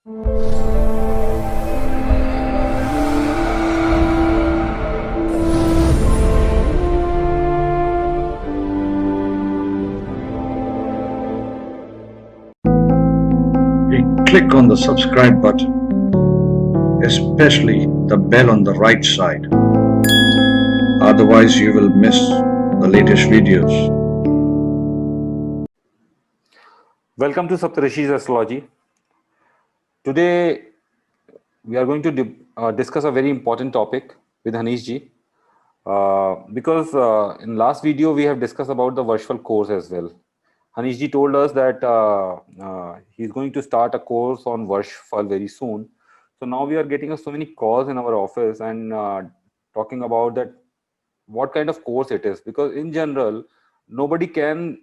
Click on the subscribe button, especially the bell on the right side. Otherwise, you will miss the latest videos. Welcome to Saptarishi's Astrology. Today, we are going to discuss a very important topic with Hanish ji. Because in last video, we have discussed about the virtual course as well. Hanish ji told us that he's going to start a course on Varshfal very soon. So now we are getting so many calls in our office and talking about that what kind of course it is, because in general nobody can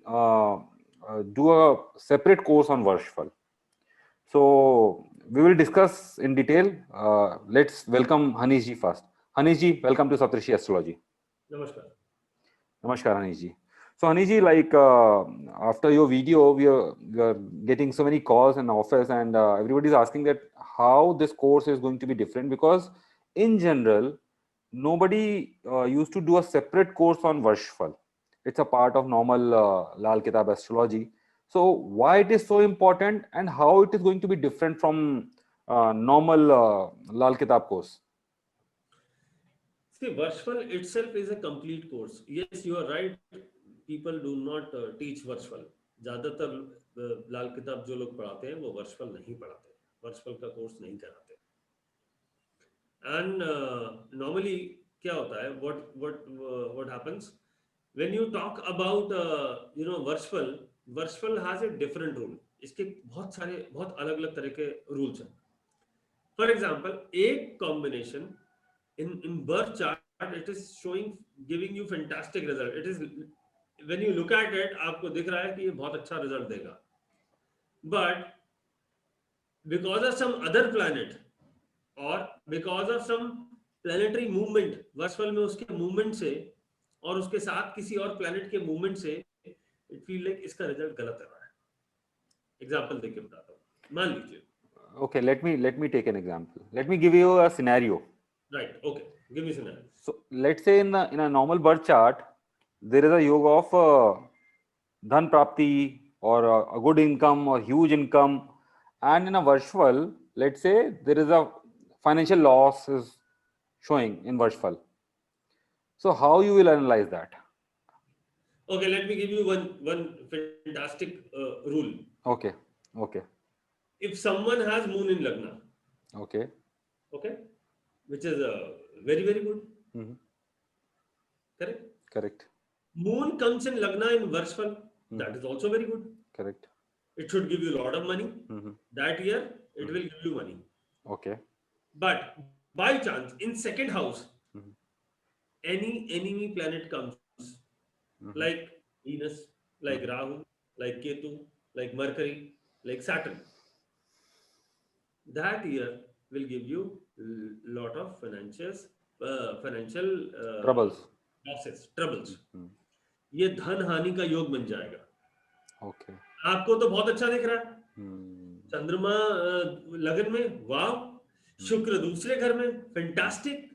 do a separate course on Varshfal. So we will discuss in detail. Let's welcome Hanish ji first. Hanish ji, welcome to Saptarishi Astrology. Namaskar. Namaskar, Hanish ji. So Hanish ji, like after your video, we are getting so many calls in office, and everybody is asking that how this course is going to be different, because in general nobody used to do a separate course on Varshfal. It's a part of normal Lal Kitab astrology. So why it is so important, and how it is going to be different from normal Lal Kitab course? See, Varshfal itself is a complete course. Yes, you are right. People do not teach Varshfal. ज़्यादातर लाल किताब जो लोग पढ़ाते हैं वो वर्षफल नहीं पढ़ाते, वर्षफल का कोर्स नहीं कराते. And normally क्या होता है? What happens when you talk about वर्षफल has a different rule. इसके बहुत अलग-अलग तरह के rules हैं. For example, एक combination in birth chart, it is giving you fantastic result. It is, when you look at it, आपको दिख रहा है कि ये बहुत अच्छा result देगा. But because of some other planet or because of some planetary movement, वर्षफल में उसके movement से और उसके साथ किसी और planet के movement से, it feel like इसका result गलत आ रहा है. Example देके बताता हूँ. मान लीजिए. Okay, let me take an example. Let me give you a scenario. Right. Okay. Give me scenario. So let's say in a normal birth chart, there is a yoga of dhan prapti or a good income or huge income, and in a Varshfal, let's say there is a financial loss is showing in Varshfal. So how you will analyze that? Okay, let me give you one fantastic rule. Okay. If someone has moon in Lagna, Okay. which is very, very good. Mm-hmm. Correct. Moon comes in Lagna in Varshfal, that is also very good. Correct. It should give you a lot of money. That year, it will give you money. Okay. But by chance, in second house, any enemy planet comes, like Venus, like Rahu, like Ketu, like Mercury, like Saturn. That year will give you lot of financial troubles. ये धन हानि का योग बन जाएगा. Okay. आपको तो बहुत अच्छा दिख रहा है. चंद्रमा लगन में, वाव. शुक्र दूसरे घर में, फैंटास्टिक.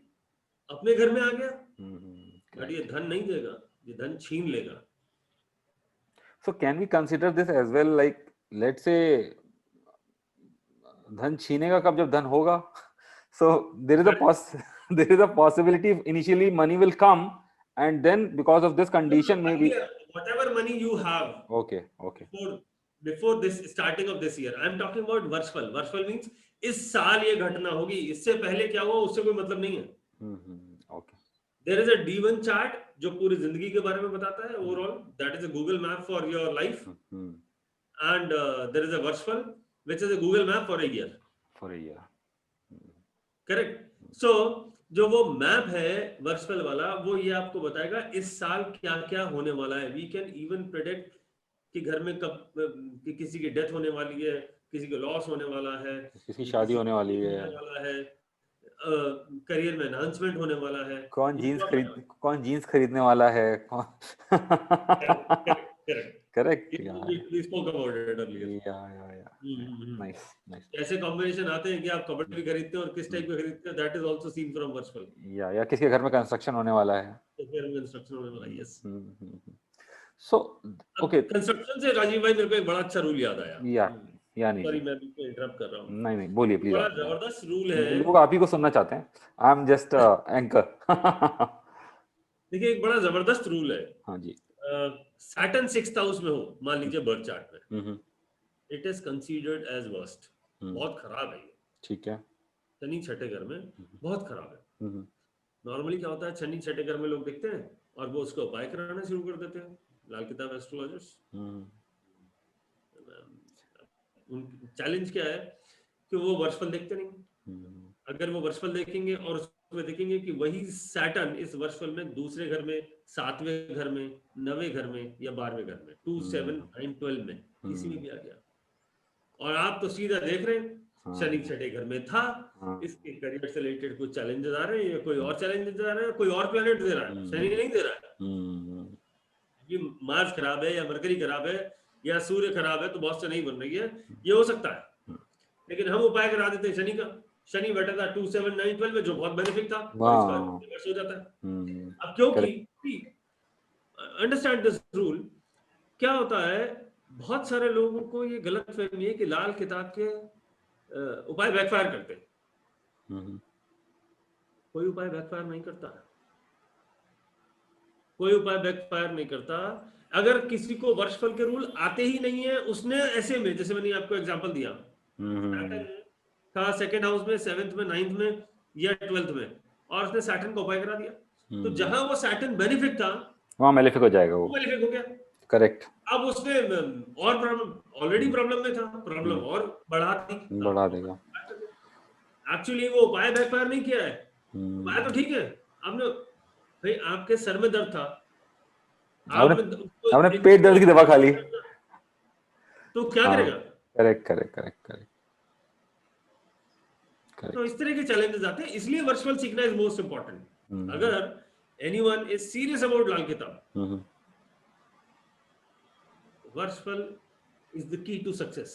अपने घर में आ गया. बट ये धन नहीं देगा, ये धन छीन लेगा. So can we consider this as well, like let's say धन छीनेगा कब, जब धन होगा. So there is a possibility initially money will come, and then because of this condition maybe whatever money you have. Okay. Before this starting of this year, I am talking about Varshfal. Varshfal means इस साल ये घटना होगी, इससे पहले क्या हुआ उससे कोई मतलब नहीं है. Okay. There is a D1 chart जो पूरी जिंदगी के बारे में बताता है overall. That is a Google map for your life. And there is a Varshfal, which is a Google map for a year. Correct. So जो वो मैप है वर्षफल वाला, वो ये आपको बताएगा इस साल क्या क्या होने वाला है. वी कैन इवन प्रेडिक्ट कि घर में कब किसी की डेथ होने वाली है, किसी को लॉस होने वाला है, किसी की शादी होने वाली है, करियर में एनहांसमेंट होने वाला है, कौन जीन्स खरीदने वाला है, Correct. We Yeah. we spoke about it earlier. Yeah. Nice. ऐसे कॉम्बिनेशन आते हैं कि आप कपड़े भी खरीदते हो और किस टाइप के खरीदते हो, that is also seen from virtual. या किसके घर में कंस्ट्रक्शन होने वाला है। तो फिर कंस्ट्रक्शन होने वाला है, यस। सो अब ओके, कंस्ट्रक्शन से राजीव भाई मेरे को एक बड़ा अच्छा रूल याद आया। या नहीं सॉरी जी, मैं आपको इंटरप्ट कर रहा हूँ। नहीं बोलिए प्लीज। बड़ा जबरदस्त रूल है। लोग आप ही को सुनना चाहते हैं, आई एम जस्ट एंकर। देखिए एक बड़ा जबरदस्त रूल है। हाँ जी। सैटर्न 6th हाउस में हो, मान लीजिए बर्थ चार्ट में, hmm, it is considered as worst, बहुत खराब है ये। ठीक है। शनि छठे घर में बहुत खराब है। नॉर्मली क्या होता है, शनि छठे घर में लोग देखते हैं और वो उसको उपाय कराना शुरू कर देते हैं, लाल किताब एस्ट्रोलॉजर्स। चैलेंज क्या है कि वो वर्षफल देखते नहीं। अगर वो वर्षफल देखेंगे और उसमें देखेंगे कि वही सैटर्न इस वर्षफल में दूसरे घर में, 7वें घर में, 9वें घर में या 12वें घर में, 2, 7, 9, 12 में किसी में भी आ गया, और आप तो सीधा देख रहे हैं शनि छठे घर में था, इसके करियर से रिलेटेड कुछ चैलेंजेस आ रहे हैं या कोई और चैलेंजेस आ रहे हैं, कोई और प्लेनेट दे रहा है, शनि नहीं दे रहा है। ये मार्स खराब है या मरकरी खराब है या सूर्य खराब है तो बहुत से नहीं बन रही है, ये हो सकता है। लेकिन हम उपाय करा देते हैं शनि का। शनि बैठा था 2, 7, 9, 12 में, जो बहुत बेनिफिक था, और इसका रिवर्स हो जाता है। अब क्योंकि अंडरस्टैंड दिस रूल, क्या होता है, बहुत सारे लोगों को ये गलत फहमी है कि लाल किताब के उपाय बैकफायर करते हैं। कोई उपाय बैकफायर नहीं करता, कोई उपाय बैकफायर नहीं करता। अगर किसी को वर्षफल के रूल आते ही नहीं है, उसने ऐसे में, जैसे मैंने आपको एग्जांपल दिया, सैटर्न था 2nd हाउस में, 7th में, 9th में या 12th में, और उसने सैटर्न को उपाय करा दिया, तो जहां वो सैटर्न बेनिफिक था वहां मेलेफिक हो जाएगा, वो मेलेफिक हो गया। करेक्ट। अब उसने और प्रॉब्लम, ऑलरेडी प्रॉब्लम में था, प्रॉब्लम और बढ़ा देगा। एक्चुअली वो उपाय बैकफायर नहीं किया है, उपाय तो ठीक है, आपने भाई आपके सर में दर्द था, आपने पेट दर्द की दवा खा ली, तो क्या करेगा? करेक्ट। तो इस तरह के चैलेंजेस आते हैं, इसलिए वर्चुअल सीखना इज मोस्ट इंपॉर्टेंट। अगर anyone is serious about Lal Kitab, virtual is the key to success.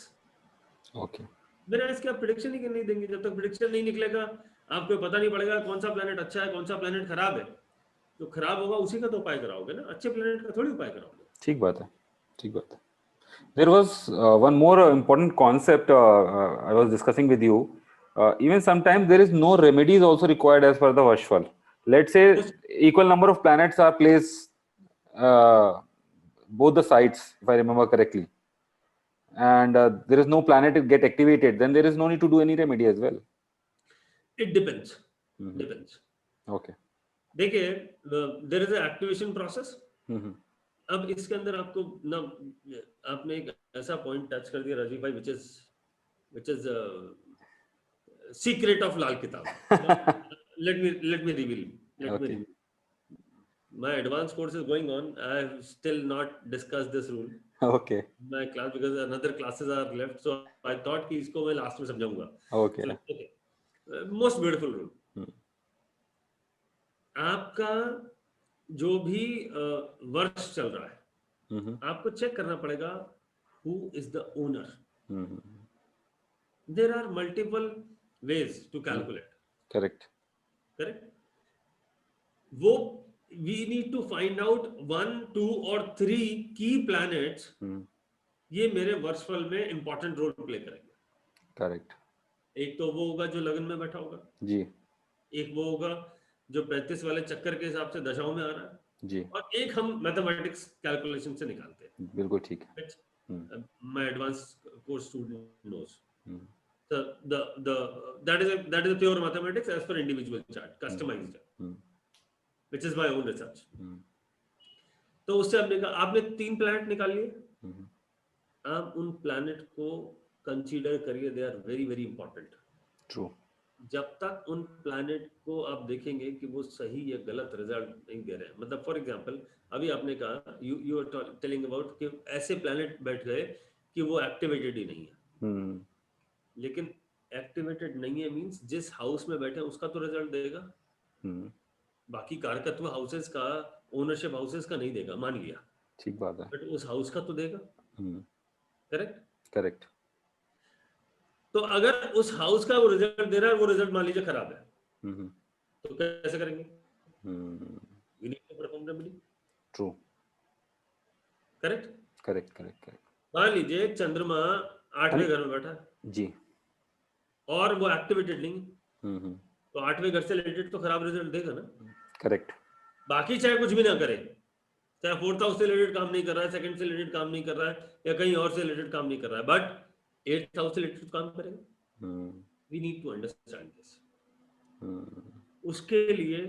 Okay, मेरा इसका प्रेडिक्शन ही नहीं देंगे, जब तक प्रेडिक्शन नहीं निकलेगा आपको पता नहीं पड़ेगा कौन सा प्लेनेट अच्छा है, कौन सा प्लेनेट खराब है। जो खराब होगा उसी का तो उपाय कराओगे ना, अच्छे प्लेनेट का थोड़ी उपाय कराओगे। ठीक बात है। There was one more important concept I was discussing with you. Even sometimes there is no remedies also required as per the Vashfal. Let's say equal number of planets are placed both the sides, if I remember correctly, and there is no planet to get activated, then there is no need to do any remedy as well. It depends. Depends. Okay. देखिए, there is an activation process. अब इसके अंदर आपको ना, आपने एक ऐसा point touch कर दिया राजीव भाई, which is secret of लाल किताब. let me reveal. My advanced course is going on. I have still not discussed this rule. Okay. My class, because another classes are left, so I thought कि इसको मैं last में समझाऊंगा. Okay. So, okay. Most beautiful rule. आपका जो भी वर्ष चल रहा है, आपको चेक करना पड़ेगा who is the owner. There are multiple ways to calculate. Correct. वो we need to find out 1, 2 और 3 key planets. ये मेरे वर्षफल में important role प्ले करेंगे. Correct. एक तो वो होगा जो लगन में बैठा होगा जी, एक वो होगा जो 35 वाले चक्कर के हिसाब से दशाओं में आ रहा है जी, और एक हम मैथमेटिक्स कैलकुलेशन से निकालते हैं. बिल्कुल ठीक है. My advanced course student knows. That is a pure mathematics as per individual chart, customized, which is my own research. तो उससे आपने 3 प्लैनेट निकाल लिए. आप उन प्लैनेट को कंसीडर करिए, they are very very important. True. जब तक उन प्लैनेट को आप देखेंगे कि वो सही या गलत रिजल्ट नहीं दे रहे हैं. मतलब फॉर एग्जांपल अभी आपने कहा यू आर टेलिंग अबाउट कि ऐसे प्लैनेट बैठ गए कि वो एक्टिवेटेड ही नहीं है. लेकिन एक्टिवेटेड नहीं है मींस जिस हाउस में बैठे हैं उसका तो रिजल्ट देगा. बाकी कारकत्व हाउसेस का, ओनरशिप हाउसेस का नहीं देगा, मान लिया. ठीक बात है। बट उस हाउस का तो देगा, करेक्ट? करेक्ट। तो अगर उस हाउस का वो रिजल्ट दे रहा है, वो रिजल्ट मान लीजिए खराब है, तो कैसे करेंगे? We need to perform remedy, true. Correct? Correct correct correct. मान लीजिए चंद्रमा 8वें घर में बैठा है जी। और वो एक्टिवेटेड नहीं है, तो 8वें घर से रिलेटेड तो खराब रिजल्ट देगा ना। करेक्ट। बाकी चाहे कुछ भी ना करे, चाहे 4th हाउस से रिलेटेड काम नहीं कर रहा है, सेकंड से रिलेटेड काम नहीं कर रहा है, या कहीं और से रिलेटेड काम नहीं कर रहा है, बट 8th हाउस से रिलेटेड काम करेगा। We need to understand this. उसके लिए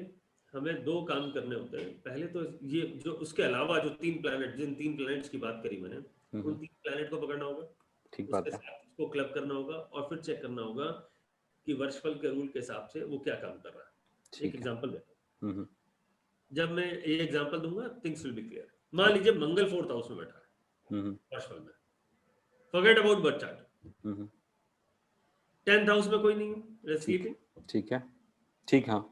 हमें 2 काम करने होते हैं। पहले तो ये जो उसके अलावा जो 3 प्लैनेट, जिन 3 प्लैनेट्स की बात करी मैंने, उन 3 प्लैनेट को पकड़ना होगा, ठीक बात उसके है। साथ उसको क्लब करना होगा और फिर चेक करना होगा कि वर्षफल के रूल के हिसाब से वो क्या काम कर रहा है। एक एग्जांपल देता हूं। जब मैं ये एग्जांपल दूंगा, थिंग्स विल बी क्लियर। मान लीजिए मंगल 4th हाउस में बैठा है वर्षफल में, forget about birth chart. 10th house में कोई नहीं है, स्लीपिंग, ठीक है। ठीक। हाँ।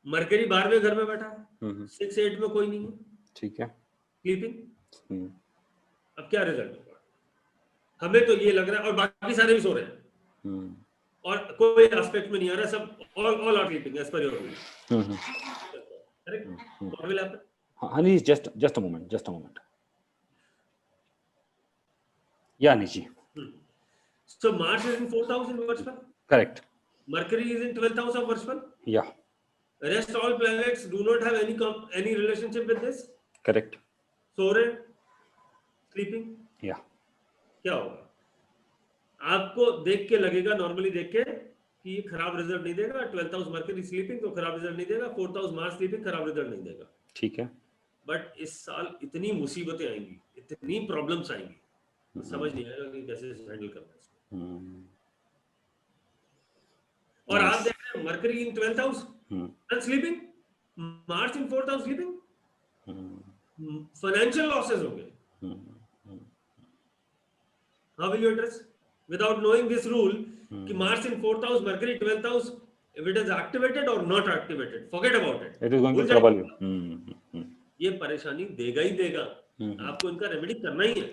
मरकरी 12वें घर में बैठा है, 6, 8 में कोई नहीं है, ठीक है। स्लीपिंग। अब क्या रिजल्ट होगा? हमें तो ये लग रहा है, और बाकी सारे भी सो रहे हैं, और कोई एस्पेक्ट में नहीं आ रहा, सब all are sleeping as per your rule, correct? What will happen? Honey, just a moment. Yeah, Nishi. So Mars is in 4th house in Varshfal. Correct. Mercury is in 12th house of Varshfal. Yeah. Rest all planets do not have any relationship with this. Correct. सो रहे, sleeping. Yeah. क्या होगा? आपको देख के लगेगा, normally देख के, कि ये खराब रिजल्ट नहीं देगा। 12th हाउस मरकरी स्लीपिंग तो खराब रिजल्ट नहीं देगा, 4th हाउस मार्स स्लीपिंग खराब रिजल्ट नहीं देगा। ठीक है। बट इस साल इतनी मुसीबतें आएंगी, इतनी प्रॉब्लम्स आएंगी, समझ नहीं आएगा कि कैसे हैंडल करना है इसको। और आप देख रहे हैं Mercury in 12th house and sleeping, Mars in 4th house sleeping, financial losses होंगे। How will you address without knowing this rule कि Mars in 4th house, Mercury 12th house, if it is activated or not activated, forget about it. It is going to trouble you. ये परेशानी देगा ही देगा। आपको इनका remedy करना ही है।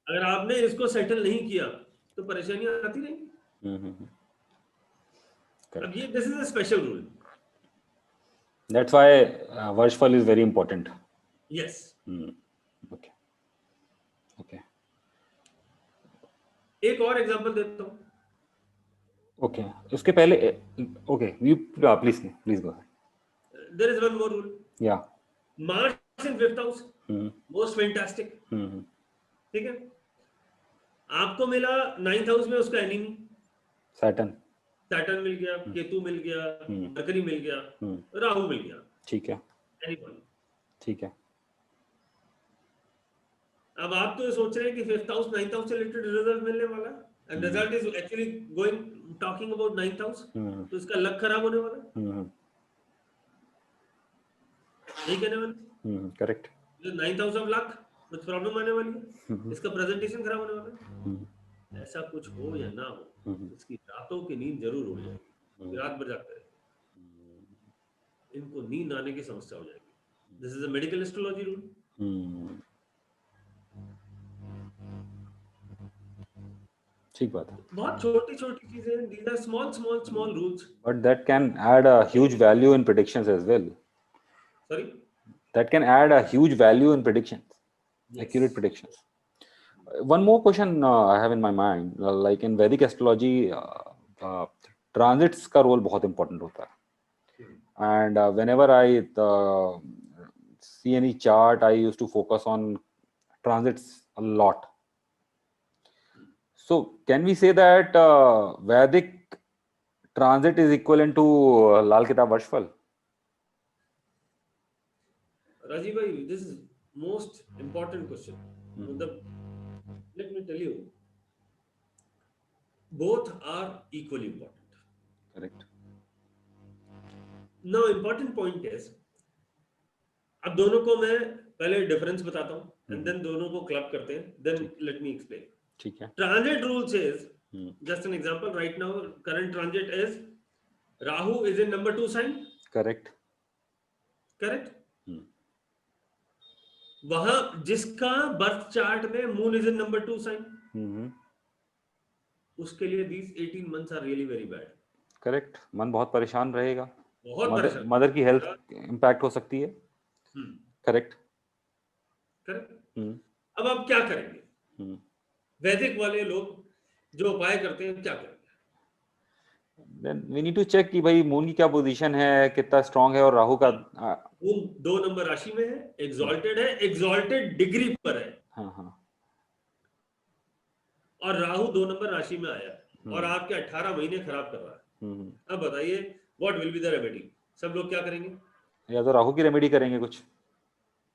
अगर आपने इसको सेटल नहीं किया तो परेशानियां आती रहेंगी। अब ये this is a special rule. That's why Varshfal is very important. Yes. Okay. Okay. एक और एग्जांपल देता हूँ। Okay. उसके पहले okay, you please go ahead. There is one more rule. Yeah. Mars in 5th house, most fantastic. ठीक है। आपको मिला 9th हाउस में उसका एनिमी सैटर्न मिल गया, केतु मिल गया, मरकरी मिल गया, राहु मिल गया। ठीक है। ठीक है। अब आप तो सोच रहे हैं कि 5th हाउस 9th हाउस से रिलेटेड रिजल्ट मिलने वाला है, and result is actually going talking about 9th house, तो इसका लक खराब होने वाला है। यही कहने वाले। Correct. 9th house of luck, कुछ प्रॉब्लम आने वाली है, इसका प्रेजेंटेशन खराब होने वाला है। ऐसा कुछ हो या ना हो, इसकी रातों की नींद जरूर हो जाएगी, रात भर जागते रहे, इनको नींद आने की समस्या हो जाएगी। This is a medical astrology rule. ठीक बात है। बहुत छोटी-छोटी चीजें, these are small rules. But that can add a huge value in predictions as well. Sorry? That can add a huge value in predictions, yes. Accurate predictions. One more question I have in my mind, like in Vedic astrology, transits का role बहुत important होता है. And whenever I see any chart, I used to focus on transits a lot. So can we say that Vedic transit is equivalent to Lal Kitab Varshfal? Rajiv bhai, this is most important question. Let me tell you, both are equally important. Correct. Now important point is, अब दोनों को मैं पहले difference बताता हूँ, and then दोनों को club करते हैं, then let me explain. ठीक है। Transit rule says, just an example, right now current transit is Rahu is in number 2 sign. Correct. वहां जिसका बर्थ चार्ट में moon is in number 2 sign, hmm, उसके लिए these 18 months are really very bad. Correct. मन बहुत परेशान रहेगा, बहुत मदर परेशान। मदर की हेल्थ इम्पैक्ट हो सकती है। हम्म, करेक्ट। करेक्ट। हम्म, अब आप क्या करेंगे? हम्म। वैदिक वाले लोग जो उपाय करते हैं क्या करेंगे? Then we need to check कि भाई मून की क्या पोजीशन है, कितना स्ट्रांग है, और राहु का मून 2 नंबर राशि में है, एग्जॉल्टेड है, एग्जॉल्टेड डिग्री पर है, हाँ हाँ। और राहु 2 नंबर राशि में आया है और हम्म, आपके 18 महीने खराब कर रहा है। हम्म। अब बताइए what will be the remedy? सब लोग क्या करेंगे? या तो राहु की रेमेडी करेंगे कुछ।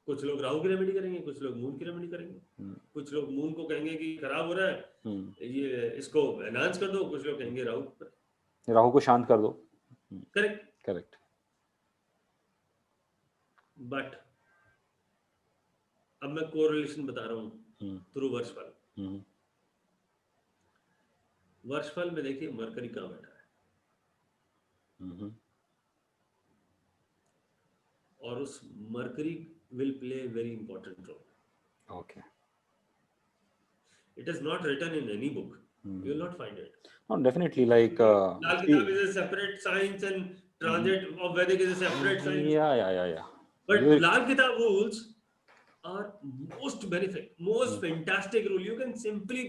कुछ लोग राहु की रेमेडी करेंगे, कुछ लोग मून की रेमेडी करेंगे, हम्म, कुछ लोग मून को कहेंगे कि खराब हो रहा है, हम्म। ये इसको एनहांस कर दो, कुछ लोग कहेंगे राहु। राहु को शांत कर दो। करेक्ट। करेक्ट। बट अब मैं कोरिलेशन बता रहा हूँ हम्म, थ्रू वर्षफल। हम्म, वर्षफल में देखिए मरकरी कहाँ बैठा है, हम्म। और उस Mercury will play very important role. Okay. It is not written in any book. You will not find it. No, definitely, like Lal Kitab is a separate science and transit of Vedic is a separate science. yeah. But You, Lal Kitab rules are most benefic, most fantastic rule. You can simply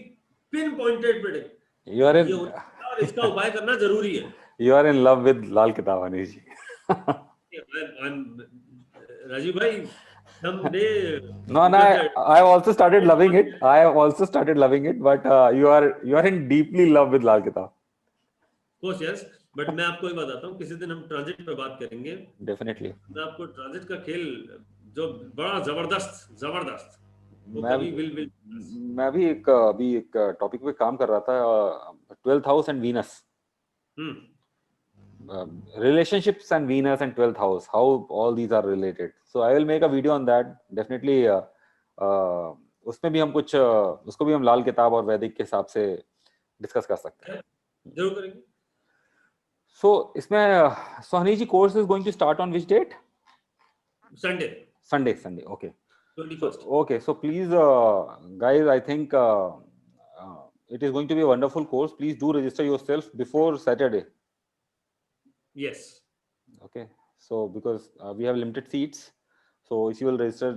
pinpointed predict. you are ये in होने वाला है और इसका उपाय करना जरूरी है. you are in love with Lal Kitab, Anish ji. Rajiv भाई, someday No, because I've also started loving it. I have also started loving it, but you are in deeply love with Lal Kitab. course yes, but मैं आपको ये बताता हूँ, किसी दिन हम transit पे बात करेंगे. Definitely. मैं आपको ट्रांजिट का खेल जो बड़ा जबरदस्त वो मैं कभी विल मैं भी अभी एक टॉपिक पे काम कर रहा था, 12th house and Venus, relationships and Venus and 12th house, how all these are related. So I will make a video on that. Definitely उसमें भी हम कुछ उसको भी हम लाल किताब और वैदिक के हिसाब से डिस्कस कर सकते हैं. जरूर करेंगे. So इसमें Sohni ji course is going to start on which date? Sunday Sunday. Okay. 21st. So please, guys, I think it is going to be a wonderful course. Please do register yourself before Saturday. Yes. Okay. So because we have limited seats, so if you will register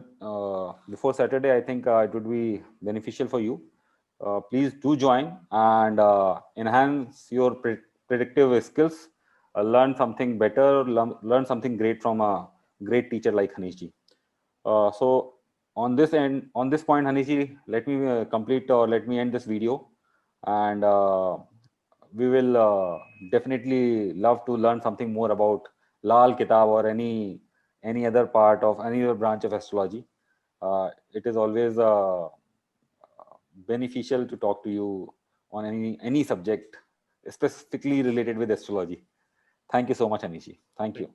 before Saturday, I think it would be beneficial for you. Please do join and enhance your predictive skills. Learn something better. Learn something great from a great teacher like Hanish ji. So on this point, Haniji, let me complete or let me end this video, and we will definitely love to learn something more about Lal Kitab or any other part of any other branch of astrology. It is always beneficial to talk to you on any subject specifically related with astrology. Thank you so much, Anishi. Thank you.